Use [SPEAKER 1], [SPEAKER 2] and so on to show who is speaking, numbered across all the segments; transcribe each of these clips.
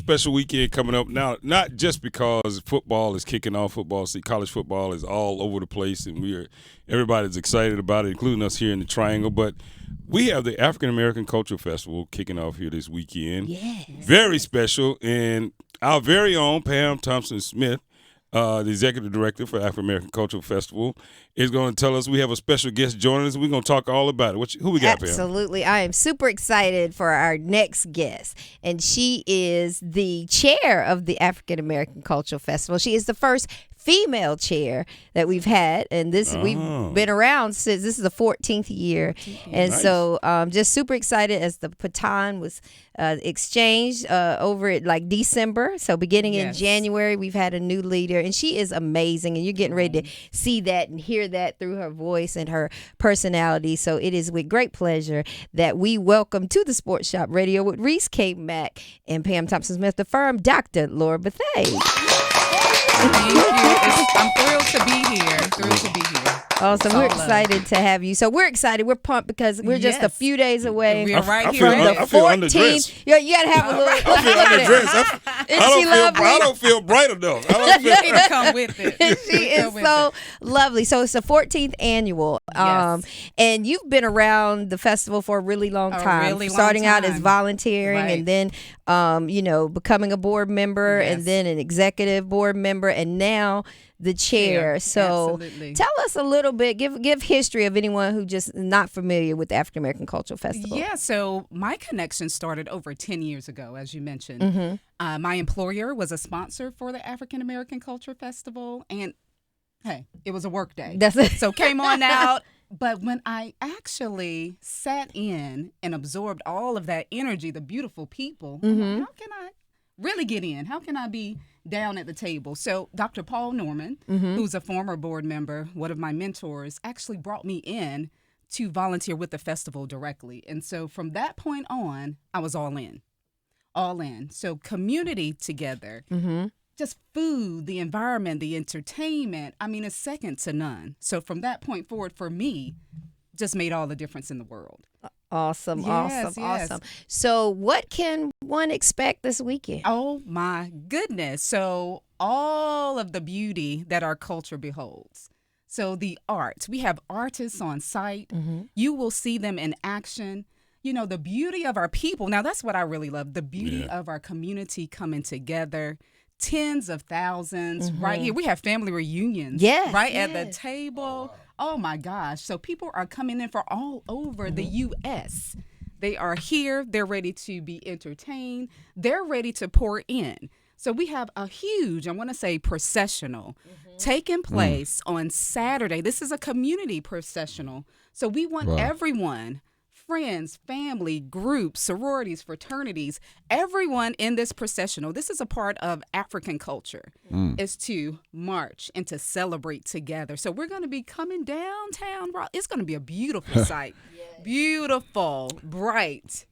[SPEAKER 1] special weekend coming up now, not just because football is kicking off. College football is all over the place, and everybody's excited about it, including us here in the Triangle. But we have the African American Cultural Festival kicking off here this weekend.
[SPEAKER 2] Yes.
[SPEAKER 1] Very special, and our very own Pam Thompson-Smith, the executive director for African American Cultural Festival, is going to tell us we have a special guest joining us. We're going to talk all about it. Who we got, Pam?
[SPEAKER 2] Absolutely. I am super excited for our next guest, and she is the chair of the African American Cultural Festival. She is the first female chair that we've had, and we've been around since this is the 14th year, and
[SPEAKER 1] nice.
[SPEAKER 2] So just super excited as the baton was exchanged over at like December. So beginning in January, we've had a new leader, and she is amazing, and you're getting ready to see that and hear that through her voice and her personality. So it is with great pleasure that we welcome to the Sports Shop Radio with Reese K. Mack and Pam Thompson-Smith, the firm, Dr. Laura Bethea.
[SPEAKER 3] Thank you. I'm thrilled to be here.
[SPEAKER 2] Awesome. We're excited to have you. So we're excited. We're pumped because we're just a few days away.
[SPEAKER 3] We're right
[SPEAKER 2] here.
[SPEAKER 3] From the
[SPEAKER 2] 14th. You got to have a little.
[SPEAKER 1] I feel underdressed. I don't feel bright enough.
[SPEAKER 3] You need to come with it.
[SPEAKER 2] She is so lovely. So it's the 14th annual. And you've been around the festival for a really long time. Starting out as volunteering and then becoming a board member and then an executive board member and now the chair. So tell us a little bit, give history of anyone who just not familiar with the African American Cultural Festival.
[SPEAKER 3] Yeah, so my connection started over 10 years ago, as you mentioned. My employer was a sponsor for the African American Culture Festival, and hey, it was a work day.
[SPEAKER 2] That's it.
[SPEAKER 3] So came on out. But when I actually sat in and absorbed all of that energy, the beautiful people, I'm like, how can I really get in? How can I be down at the table? So Dr. Paul Norman, who's a former board member, one of my mentors, actually brought me in to volunteer with the festival directly. And so from that point on, I was all in. So community together. Just food, the environment, the entertainment, it's second to none. So from that point forward, for me, just made all the difference in the world.
[SPEAKER 2] Awesome.
[SPEAKER 3] Yes.
[SPEAKER 2] So what can one expect this weekend?
[SPEAKER 3] Oh, my goodness. So all of the beauty that our culture beholds. So the art, we have artists on site. You will see them in action. The beauty of our people. Now, that's what I really love, the beauty of our community coming together. Tens of thousands right here. We have family reunions at the table. Oh, my gosh. So people are coming in from all over the U.S. They are here. They're ready to be entertained. They're ready to pour in. So we have a huge, I want to say, processional taking place on Saturday. This is a community processional. So we want everyone, friends, family, groups, sororities, fraternities, everyone in this processional. This is a part of African culture, is to march and to celebrate together. So we're going to be coming downtown. It's going to be a beautiful sight. Beautiful, bright,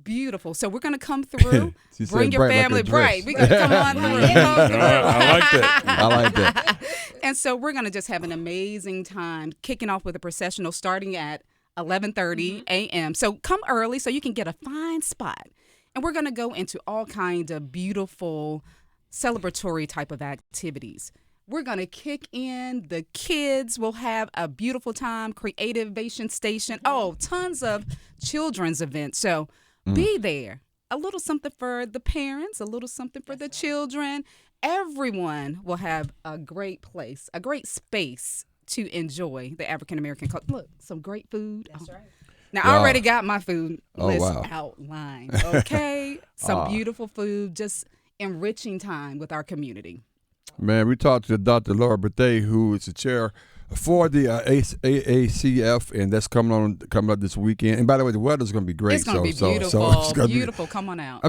[SPEAKER 3] beautiful. So we're going to come through. Bring your family bright. We're going to come on through.
[SPEAKER 1] I like that.
[SPEAKER 3] And so we're going to just have an amazing time, kicking off with a processional starting at 11:30 a.m. So come early so you can get a fine spot. And we're going to go into all kinds of beautiful celebratory type of activities. We're going to kick in. The kids will have a beautiful time. Creativation Station. Oh, tons of children's events. So be there. A little something for the parents, a little something for the children. Everyone will have a great place, a great space to enjoy the African American culture. Look, some great food. That's right. Now, I already got my food list outlined, okay? Some beautiful food, just enriching time with our community.
[SPEAKER 4] Man, we talked to Dr. Laura Bethea, who is the chair for the AACF, and that's coming up this weekend. And by the way, the weather's going to be great.
[SPEAKER 3] It's going to be beautiful.
[SPEAKER 4] So it's gonna
[SPEAKER 3] beautiful. Come on out.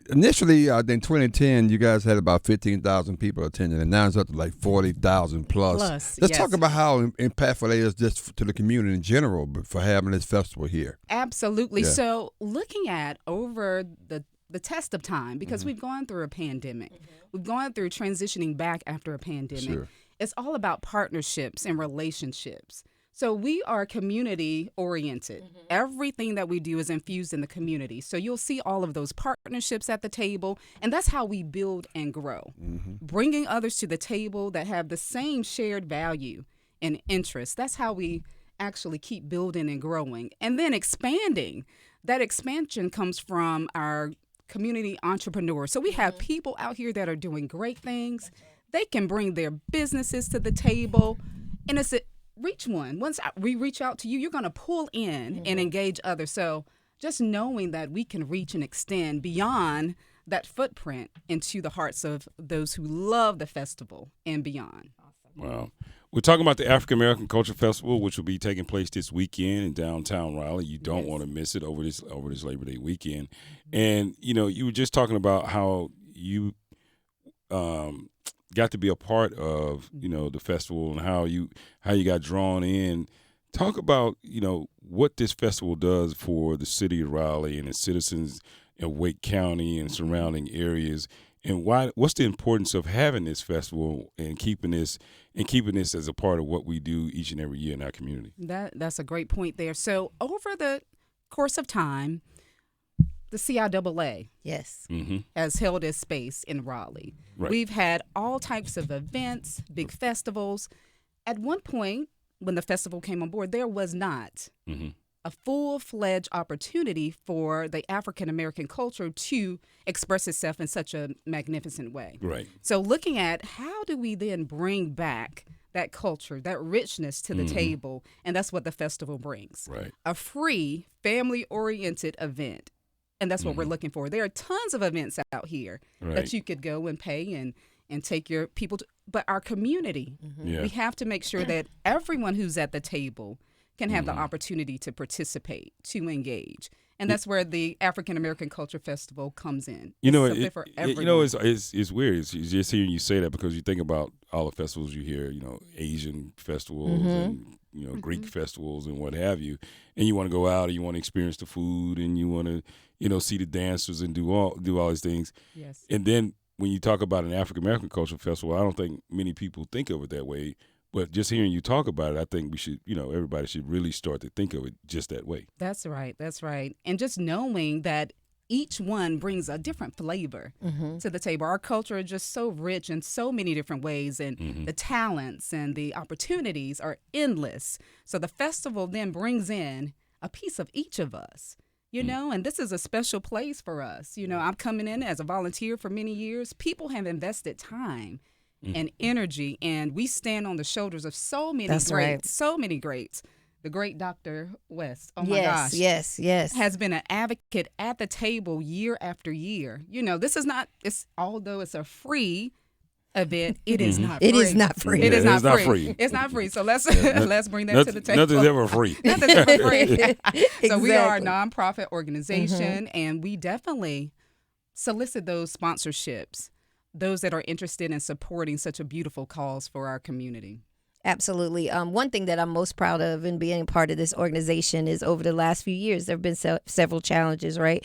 [SPEAKER 4] Initially, in 2010, you guys had about 15,000 people attending, and now it's up to like 40,000 plus. Let's talk about how impactful it is just to the community in general for having this festival here.
[SPEAKER 3] Absolutely. Yeah. So looking at over the test of time, because we've gone through a pandemic. We've gone through transitioning back after a pandemic. Sure. It's all about partnerships and relationships. So we are community oriented. Everything that we do is infused in the community. So you'll see all of those partnerships at the table, and that's how we build and grow. Bringing others to the table that have the same shared value and interest. That's how we actually keep building and growing. And then expanding. That expansion comes from our community entrepreneurs. So we have people out here that are doing great things. They can bring their businesses to the table, and it's reach one. Once we reach out to you, you're going to pull in and engage others. So just knowing that we can reach and extend beyond that footprint into the hearts of those who love the festival and beyond.
[SPEAKER 1] Wow. We're talking about the African American Culture Festival, which will be taking place this weekend in downtown Raleigh. You don't want to miss it over this Labor Day weekend. And, you were just talking about how you got to be a part of, the festival and how you got drawn in. Talk about, what this festival does for the city of Raleigh and its citizens in Wake County and surrounding areas, and what's the importance of having this festival and keeping this as a part of what we do each and every year in our community.
[SPEAKER 3] That's a great point there. So over the course of time, the CIAA has held its space in Raleigh. Right. We've had all types of events, big festivals. At one point, when the festival came on board, there was not a full-fledged opportunity for the African-American culture to express itself in such a magnificent way.
[SPEAKER 1] Right.
[SPEAKER 3] So looking at how do we then bring back that culture, that richness to the table, and that's what the festival brings.
[SPEAKER 1] Right.
[SPEAKER 3] A free, family-oriented event. And that's what we're looking for. There are tons of events out here that you could go and pay and take your people to. But our community, we have to make sure that everyone who's at the table can have the opportunity to participate, to engage. And that's where the African American Culture Festival comes in.
[SPEAKER 1] It's weird. It's just hearing you say that because you think about all the festivals you hear, Asian festivals and Greek festivals and what have you, and you want to go out and you want to experience the food and you want to see the dancers and do all these things.
[SPEAKER 3] Yes.
[SPEAKER 1] And then when you talk about an African American Culture Festival, I don't think many people think of it that way. But just hearing you talk about it, I think we should, everybody should really start to think of it just that way.
[SPEAKER 3] That's right. That's right. And just knowing that each one brings a different flavor to the table. Our culture is just so rich in so many different ways, and the talents and the opportunities are endless. So the festival then brings in a piece of each of us. And this is a special place for us. I'm coming in as a volunteer for many years. People have invested time and energy, and we stand on the shoulders of so many so many greats. The great Dr. West, my gosh.
[SPEAKER 2] Yes.
[SPEAKER 3] Has been an advocate at the table year after year. This is not, although it's a free event, it is not free.
[SPEAKER 2] It is not free.
[SPEAKER 3] It is not free. It's not free. So let's bring that to the table.
[SPEAKER 1] Nothing's ever free.
[SPEAKER 3] Nothing's ever free. So we are a nonprofit organization, and we definitely solicit those sponsorships, those that are interested in supporting such a beautiful cause for our community.
[SPEAKER 2] Absolutely. One thing that I'm most proud of in being a part of this organization is over the last few years, there have been several challenges, right?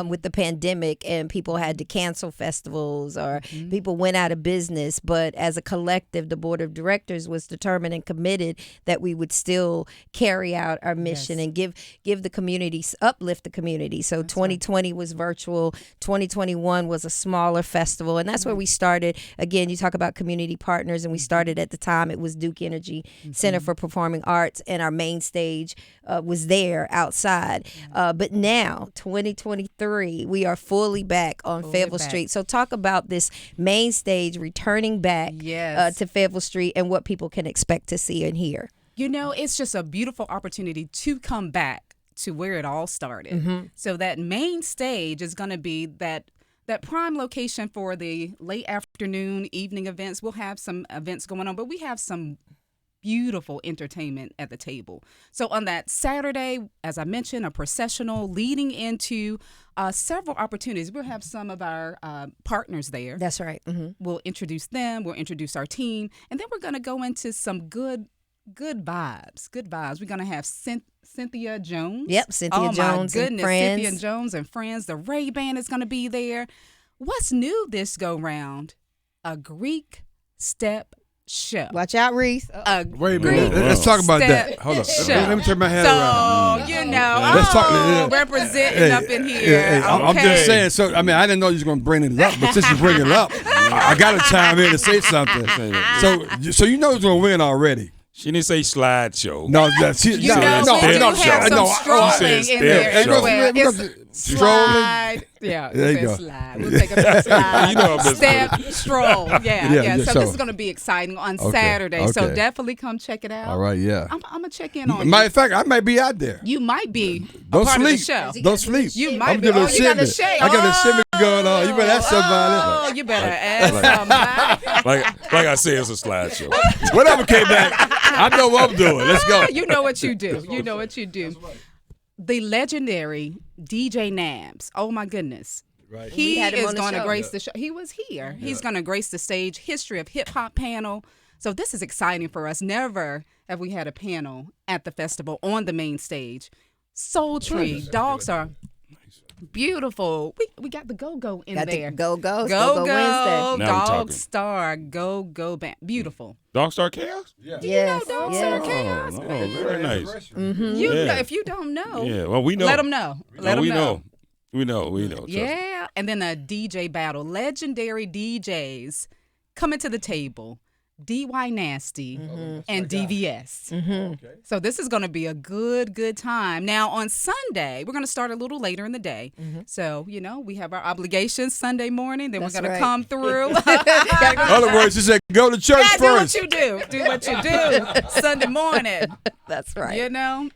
[SPEAKER 2] With the pandemic, and people had to cancel festivals or people went out of business. But as a collective, the board of directors was determined and committed that we would still carry out our mission and give the community, uplift the community. So that's 2020 was virtual. 2021 was a smaller festival. And that's where we started. Again, you talk about community partners, and we started at the time. It was Duke Energy Center for Performing Arts, and our main stage was there outside. But now, 2023, we are fully back on Fayetteville Street. So talk about this main stage returning back to Fayetteville Street and what people can expect to see and hear.
[SPEAKER 3] It's just a beautiful opportunity to come back to where it all started. So that main stage is going to be that prime location for the late afternoon, evening events. We'll have some events going on, but we have some beautiful entertainment at the table. So on that Saturday, as I mentioned, a processional leading into several opportunities. We'll have some of our partners there.
[SPEAKER 2] That's right.
[SPEAKER 3] We'll introduce them. We'll introduce our team. And then we're going to go into some good vibes. We're going to have Cynthia Jones.
[SPEAKER 2] Yep, Cynthia Jones and friends.
[SPEAKER 3] Cynthia Jones and friends. The Ray Band is going to be there. What's new this go round? A Greek step show.
[SPEAKER 2] Watch out, Reese.
[SPEAKER 4] Wait a minute. Let's talk about that. Hold on. Let me turn my head around.
[SPEAKER 3] So, you know,
[SPEAKER 4] Let's talk.
[SPEAKER 3] representing up in here.
[SPEAKER 4] I'm just saying. So, I mean, I didn't know you was going to bring it up, but since you bring it up, I got to chime in to say something. So you know who's going to win already.
[SPEAKER 1] She didn't say slideshow.
[SPEAKER 3] We have some strolling in there as well. Slide. Yeah,
[SPEAKER 4] there you go.
[SPEAKER 3] Slide. We'll take a big slide.
[SPEAKER 1] You know,
[SPEAKER 3] step, stroll. Yeah. So
[SPEAKER 4] so
[SPEAKER 3] this is going to be exciting on Saturday.
[SPEAKER 4] Okay.
[SPEAKER 3] So definitely come check it out.
[SPEAKER 4] All right, yeah.
[SPEAKER 3] I'm going to check in on
[SPEAKER 4] Matter of fact, I might be out there.
[SPEAKER 3] you. might be
[SPEAKER 4] Don't
[SPEAKER 3] a part
[SPEAKER 4] sleep.
[SPEAKER 3] of the show.
[SPEAKER 4] Don't sleep.
[SPEAKER 3] You might
[SPEAKER 4] I'm
[SPEAKER 3] be.
[SPEAKER 4] doing
[SPEAKER 3] Oh, you got a
[SPEAKER 4] shimmy.
[SPEAKER 3] shake.
[SPEAKER 4] I got a shimmy going on. You better ask somebody.
[SPEAKER 3] Oh, you better ask somebody.
[SPEAKER 1] Like I said, it's a slideshow.
[SPEAKER 4] Whatever came back, I know what I'm doing. Let's go.
[SPEAKER 3] You know what you do. You know what you do. The legendary DJ Nabs. Oh my goodness.
[SPEAKER 4] Right.
[SPEAKER 3] He
[SPEAKER 2] had him
[SPEAKER 3] is
[SPEAKER 2] on the
[SPEAKER 3] going to
[SPEAKER 2] show.
[SPEAKER 3] grace the show. He was here. Yeah. He's going to grace the stage. History of hip hop panel. So this is exciting for us. Never have we had a panel at the festival on the main stage. Soul Tree, Dogs Are Beautiful. We got the Go-Go in there.
[SPEAKER 2] Go-Go
[SPEAKER 3] Wednesday.
[SPEAKER 1] Now we're
[SPEAKER 3] Dog
[SPEAKER 1] talking.
[SPEAKER 3] Star Go-Go Band. Beautiful.
[SPEAKER 1] Dog Star Chaos?
[SPEAKER 2] Yes.
[SPEAKER 3] You know Dog Star Chaos?
[SPEAKER 1] Oh, very nice.
[SPEAKER 3] You
[SPEAKER 1] Yeah.
[SPEAKER 3] know, if you don't know,
[SPEAKER 1] Yeah, well, we know.
[SPEAKER 3] let them know. Let them
[SPEAKER 1] we
[SPEAKER 3] know.
[SPEAKER 1] We know. Trust me.
[SPEAKER 3] Yeah, and then a DJ battle. Legendary DJs coming to the table. DY Nasty and DVS.
[SPEAKER 4] Okay.
[SPEAKER 3] So this is going to be a good time. Now on Sunday, we're going to start a little later in the day. So, you know, we have our obligations Sunday morning. Then
[SPEAKER 2] That's
[SPEAKER 3] we're going
[SPEAKER 2] right.
[SPEAKER 3] to come through.
[SPEAKER 4] In other words, you said go to church
[SPEAKER 3] Yeah,
[SPEAKER 4] first.
[SPEAKER 3] do what you do. Do what you do Sunday morning.
[SPEAKER 2] That's right.
[SPEAKER 3] You know?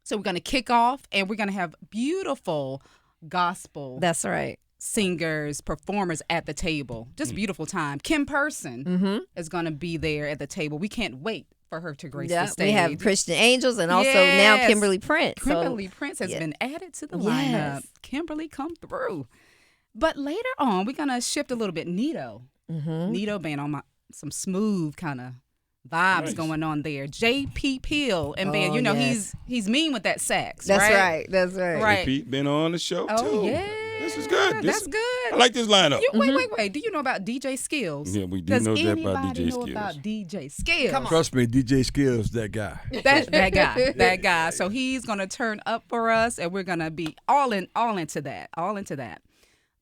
[SPEAKER 3] So we're going to kick off and we're going to have beautiful gospel
[SPEAKER 2] That's right.
[SPEAKER 3] singers, performers at the table. Just beautiful time. Kim Person is going to be there at the table. We can't wait for her to grace the stage.
[SPEAKER 2] We have Christian Angels and also now
[SPEAKER 3] Yes.
[SPEAKER 2] Kimberly Prince.
[SPEAKER 3] Kimberly Prince has been added to the lineup.
[SPEAKER 2] Yes.
[SPEAKER 3] Kimberly, come through. But later on, we're going to shift a little bit. Nito. Nito band on some smooth kind of vibes going on there. J.P. Peel and band. You know,
[SPEAKER 2] yes.
[SPEAKER 3] he's mean with that sax,
[SPEAKER 2] That's
[SPEAKER 3] right?
[SPEAKER 2] right. That's right.
[SPEAKER 3] Right.
[SPEAKER 1] Pete been on the show,
[SPEAKER 3] Oh,
[SPEAKER 1] too.
[SPEAKER 3] yeah.
[SPEAKER 1] This is good.
[SPEAKER 3] That's good.
[SPEAKER 1] I like this lineup.
[SPEAKER 3] Wait. Do you know about DJ Skills?
[SPEAKER 1] Yeah, we do
[SPEAKER 3] Does
[SPEAKER 1] know that about
[SPEAKER 3] anybody
[SPEAKER 1] DJ
[SPEAKER 3] know
[SPEAKER 1] Skills.
[SPEAKER 3] about DJ Skills?
[SPEAKER 4] Trust me, DJ Skills, that guy.
[SPEAKER 3] That guy. So he's gonna turn up for us, and we're gonna be all into that.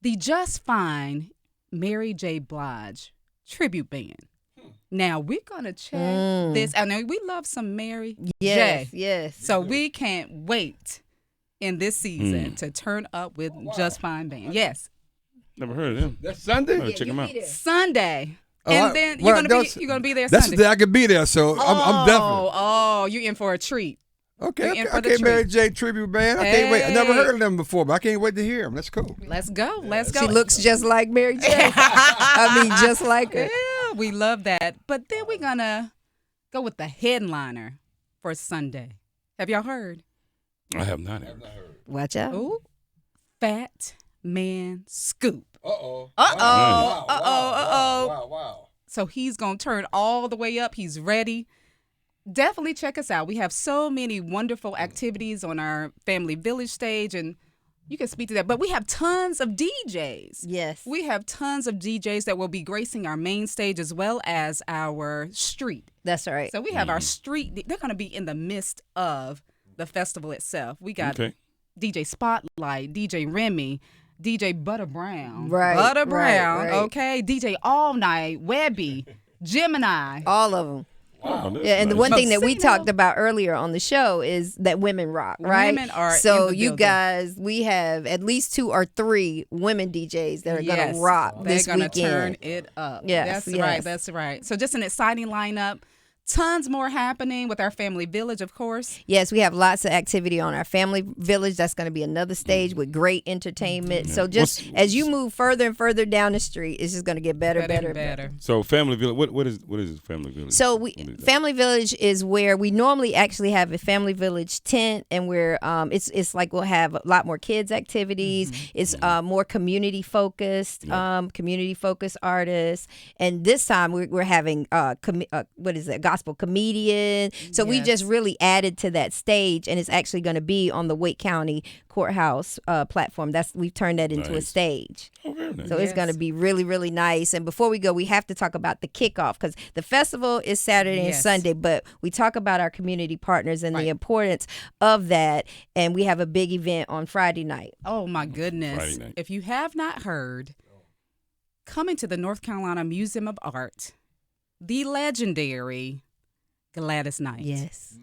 [SPEAKER 3] The Just Fine Mary J. Blige tribute band. Now we're gonna check this. I know we love some Mary
[SPEAKER 2] Yes.
[SPEAKER 3] J.
[SPEAKER 2] Yes.
[SPEAKER 3] So we can't wait in this season to turn up with Just Fine band. Yes,
[SPEAKER 1] Never heard of them.
[SPEAKER 4] That's Sunday?
[SPEAKER 1] Gotta check them out.
[SPEAKER 3] Sunday.
[SPEAKER 4] Oh,
[SPEAKER 3] And then you're gonna be there
[SPEAKER 4] That's
[SPEAKER 3] Sunday.
[SPEAKER 4] the day I could be there, so I'm definitely.
[SPEAKER 3] Oh, you're in for a treat.
[SPEAKER 4] Okay,
[SPEAKER 3] in for the
[SPEAKER 4] okay, Mary
[SPEAKER 3] treat.
[SPEAKER 4] J. Tribute Band. I can't wait. I never
[SPEAKER 3] Hey.
[SPEAKER 4] heard of them before, but I can't wait to hear them. That's cool.
[SPEAKER 3] Let's go.
[SPEAKER 2] She looks just like Mary J. I mean, just like her.
[SPEAKER 3] Yeah, we love that. But then we're gonna go with the headliner for Sunday. Have y'all heard?
[SPEAKER 1] I have not heard.
[SPEAKER 2] Watch out.
[SPEAKER 3] Ooh, Fat Man Scoop.
[SPEAKER 4] Uh-oh.
[SPEAKER 3] Wow. So he's gonna turn all the way up. He's ready. Definitely check us out. We have so many wonderful activities on our Family Village stage, and you can speak to that. But we have tons of DJs.
[SPEAKER 2] Yes.
[SPEAKER 3] We have tons of DJs that will be gracing our main stage as well as our street.
[SPEAKER 2] That's right.
[SPEAKER 3] So we have our street. They're going to be in the midst of the festival itself. We got DJ Spotlight, DJ Remy, DJ Butter Brown.
[SPEAKER 2] Right,
[SPEAKER 3] Butter Brown,
[SPEAKER 2] right.
[SPEAKER 3] okay. DJ All Night, Webby, Gemini.
[SPEAKER 2] All of them.
[SPEAKER 1] Wow.
[SPEAKER 2] Yeah, and the one thing that we
[SPEAKER 3] Casino.
[SPEAKER 2] talked about earlier on the show is that women rock, right?
[SPEAKER 3] Women are
[SPEAKER 2] so
[SPEAKER 3] in the
[SPEAKER 2] you
[SPEAKER 3] building.
[SPEAKER 2] guys, we have at least 2 or 3 women DJs that are
[SPEAKER 3] Yes,
[SPEAKER 2] gonna rock this
[SPEAKER 3] They're gonna
[SPEAKER 2] weekend.
[SPEAKER 3] turn it up.
[SPEAKER 2] Yes,
[SPEAKER 3] That's
[SPEAKER 2] yes.
[SPEAKER 3] right. That's right. So just an exciting lineup. Tons more happening with our Family Village, of course.
[SPEAKER 2] Yes, we have lots of activity on our Family Village. That's going to be another stage with great entertainment. So just as you move further and further down the street, it's just going to get better and better.
[SPEAKER 3] So
[SPEAKER 1] So Family Village, what is Family Village?
[SPEAKER 2] So
[SPEAKER 1] What is that?
[SPEAKER 2] Family Village is where we normally actually have a Family Village tent, and where it's like we'll have a lot more kids activities. It's more community focused, community focused artists, and this time we're having what is it, gospel gospel comedian. So we just really added to that stage, and it's actually going to be on the Wake County Courthouse platform. We've turned that into a stage.
[SPEAKER 1] Oh, very nice.
[SPEAKER 2] So it's going to be really, really nice. And before we go, we have to talk about the kickoff, because the festival is Saturday and Sunday, but we talk about our community partners and the importance of that. And we have a big event on Friday night.
[SPEAKER 3] Oh, my goodness.
[SPEAKER 1] Friday night.
[SPEAKER 3] If you have not heard, coming to the North Carolina Museum of Art, the legendary Gladys Knight.
[SPEAKER 2] Yes.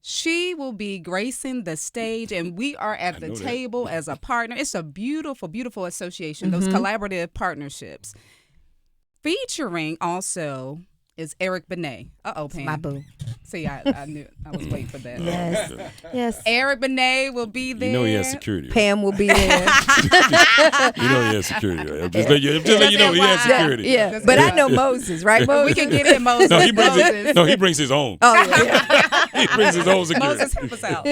[SPEAKER 3] She will be gracing the stage, and we are at the table as a partner. It's a beautiful, beautiful association, those collaborative partnerships. Featuring also is Eric Benet. Pam.
[SPEAKER 2] My boo.
[SPEAKER 3] See, I knew I was waiting for that.
[SPEAKER 2] Yes. Yes.
[SPEAKER 3] Eric Benet will be there.
[SPEAKER 1] You know he has security.
[SPEAKER 2] Pam will be there.
[SPEAKER 1] You know he has security. I'm just letting you know he has security.
[SPEAKER 2] Yeah. But I know Moses, right, Moses?
[SPEAKER 3] We can get in Moses.
[SPEAKER 1] He brings his own.
[SPEAKER 2] Oh, yeah.
[SPEAKER 1] He brings his own security.
[SPEAKER 3] Moses, help us out.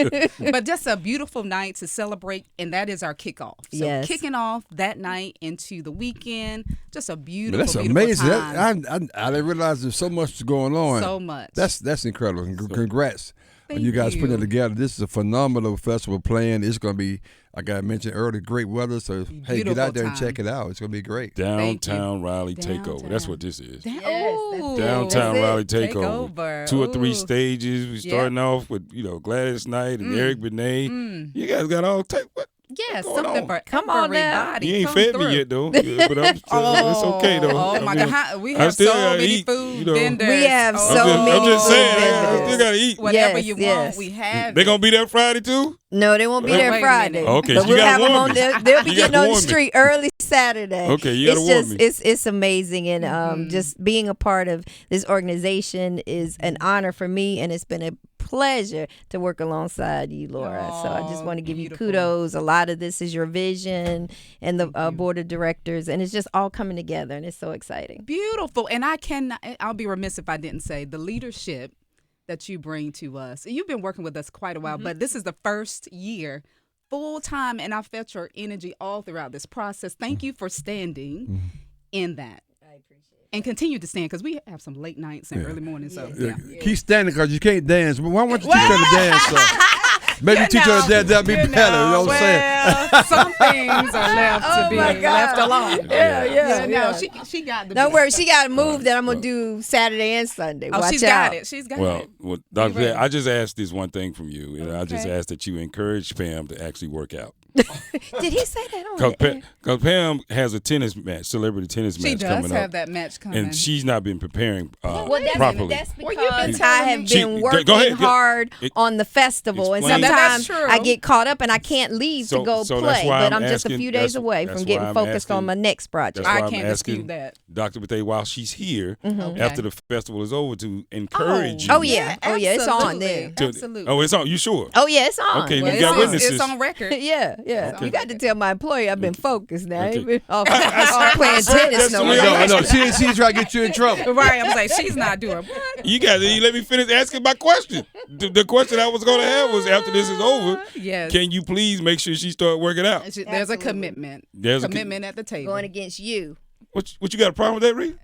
[SPEAKER 3] But just a beautiful night to celebrate, and that is our kickoff. So kicking off that night into the weekend, just a beautiful,
[SPEAKER 4] that's
[SPEAKER 3] beautiful
[SPEAKER 4] amazing.
[SPEAKER 3] time.
[SPEAKER 4] I didn't realize there's so much going on.
[SPEAKER 3] So much.
[SPEAKER 4] That's incredible. Congrats.
[SPEAKER 3] Thank
[SPEAKER 4] you guys putting it
[SPEAKER 3] you.
[SPEAKER 4] together. This is a phenomenal festival plan. It's going to be, like I mentioned earlier, great weather. So, hey, get out there and check it out. It's going to be great.
[SPEAKER 1] Downtown Raleigh Takeover. That's what this is.
[SPEAKER 3] Ooh,
[SPEAKER 1] Downtown Raleigh
[SPEAKER 3] Takeover.
[SPEAKER 1] Takeover. 2 or 3 stages. We're starting off with, Gladys Knight and Eric Benet. You guys got all what?
[SPEAKER 3] Yeah,
[SPEAKER 1] What's going
[SPEAKER 3] something
[SPEAKER 1] on?
[SPEAKER 3] for
[SPEAKER 2] Come on now.
[SPEAKER 3] everybody.
[SPEAKER 1] You ain't
[SPEAKER 3] Come
[SPEAKER 1] fed
[SPEAKER 3] through.
[SPEAKER 1] me yet, though. Yeah, but it's okay, though.
[SPEAKER 3] Oh, my God. We
[SPEAKER 1] I
[SPEAKER 3] have
[SPEAKER 1] still
[SPEAKER 3] so
[SPEAKER 1] gotta
[SPEAKER 3] many
[SPEAKER 1] eat,
[SPEAKER 3] food
[SPEAKER 1] you know.
[SPEAKER 3] vendors.
[SPEAKER 2] We have so
[SPEAKER 1] I'm
[SPEAKER 2] many
[SPEAKER 1] just saying,
[SPEAKER 2] food
[SPEAKER 1] I
[SPEAKER 2] vendors.
[SPEAKER 1] still got to eat.
[SPEAKER 3] Whatever
[SPEAKER 2] Yes,
[SPEAKER 3] you
[SPEAKER 2] yes.
[SPEAKER 3] want, we have
[SPEAKER 1] They
[SPEAKER 3] it.
[SPEAKER 1] going to be there Friday, too?
[SPEAKER 2] No, they won't be
[SPEAKER 3] Wait
[SPEAKER 2] there
[SPEAKER 3] a
[SPEAKER 2] Friday.
[SPEAKER 3] minute.
[SPEAKER 1] Okay,
[SPEAKER 2] but
[SPEAKER 1] so you
[SPEAKER 2] we'll
[SPEAKER 1] gotta
[SPEAKER 2] have them
[SPEAKER 1] warn
[SPEAKER 2] on
[SPEAKER 1] me.
[SPEAKER 2] there. They'll be
[SPEAKER 1] You
[SPEAKER 2] getting
[SPEAKER 1] gotta
[SPEAKER 2] on the
[SPEAKER 1] warn me.
[SPEAKER 2] street early Saturday.
[SPEAKER 1] Okay, you gotta warn me.
[SPEAKER 2] It's amazing, and just being a part of this organization is an honor for me, and it's been a pleasure to work alongside you, Laura. So I just want to give
[SPEAKER 3] beautiful.
[SPEAKER 2] you kudos. A lot of this is your vision and the board of directors, and it's just all coming together, and it's so exciting.
[SPEAKER 3] Beautiful. And I'll be remiss if I didn't say the leadership that you bring to us. You've been working with us quite a while, but this is the first year full time, and I felt your energy all throughout this process. Thank you for standing in that. I appreciate it. And continue to stand, because we have some late nights and early mornings. So
[SPEAKER 4] Keep standing because you can't dance. Why don't you teach her to dance? So? Maybe teach her to dance. That'd be better. You know what I'm saying?
[SPEAKER 3] Some things are left to be left alone.
[SPEAKER 2] Yeah.
[SPEAKER 3] She got the.
[SPEAKER 2] Don't worry, she got a move that I'm gonna do Saturday and Sunday.
[SPEAKER 3] Oh,
[SPEAKER 2] Watch
[SPEAKER 3] she's
[SPEAKER 2] out.
[SPEAKER 3] got it. She's got it.
[SPEAKER 1] Well, Dr. Bethea, I just asked this one thing from you, and I just asked that you encourage Pam to actually work out.
[SPEAKER 2] Did he say that on there?
[SPEAKER 1] Because Pam has a tennis match, celebrity tennis match coming up.
[SPEAKER 3] She does have that match coming.
[SPEAKER 1] And she's not been preparing
[SPEAKER 2] That's
[SPEAKER 1] properly.
[SPEAKER 2] because I have been working hard on the festival, and
[SPEAKER 1] Explain.
[SPEAKER 2] sometimes
[SPEAKER 3] That's true.
[SPEAKER 2] I get caught up and I can't leave to go
[SPEAKER 1] so
[SPEAKER 2] play.
[SPEAKER 1] that's why
[SPEAKER 2] But
[SPEAKER 1] I'm
[SPEAKER 2] I'm just a
[SPEAKER 1] asking-
[SPEAKER 2] few days away
[SPEAKER 1] that's
[SPEAKER 2] from
[SPEAKER 1] why
[SPEAKER 2] getting
[SPEAKER 1] I'm
[SPEAKER 2] focused on
[SPEAKER 1] asking-
[SPEAKER 2] my next project.
[SPEAKER 1] That's why
[SPEAKER 3] I
[SPEAKER 1] I'm
[SPEAKER 3] can't
[SPEAKER 1] asking
[SPEAKER 3] dispute that.
[SPEAKER 1] Dr. Bethea, while she's here,
[SPEAKER 2] Mm-hmm.
[SPEAKER 1] after the festival is over, to encourage you.
[SPEAKER 2] Oh yeah, it's on there.
[SPEAKER 3] Absolutely.
[SPEAKER 1] Oh, it's on. You sure?
[SPEAKER 2] Oh yeah, it's on.
[SPEAKER 1] Okay,
[SPEAKER 3] Well,
[SPEAKER 1] we got
[SPEAKER 3] it's
[SPEAKER 1] witnesses.
[SPEAKER 3] on record.
[SPEAKER 2] Yeah.
[SPEAKER 1] Okay.
[SPEAKER 2] You got to tell my employer I've been focused now. I ain't
[SPEAKER 1] Okay.
[SPEAKER 2] been off playing tennis no more.
[SPEAKER 4] I know. She trying to get you in trouble.
[SPEAKER 3] Right, I'm like, she's not doing what?
[SPEAKER 1] You let me finish asking my question. The question I was going to have was, after this is over,
[SPEAKER 3] Yes.
[SPEAKER 1] can you please make sure she start working out?
[SPEAKER 3] There's a commitment.
[SPEAKER 1] There's a
[SPEAKER 3] commitment at the table.
[SPEAKER 2] Going against you.
[SPEAKER 1] What you got a problem with that, Rita?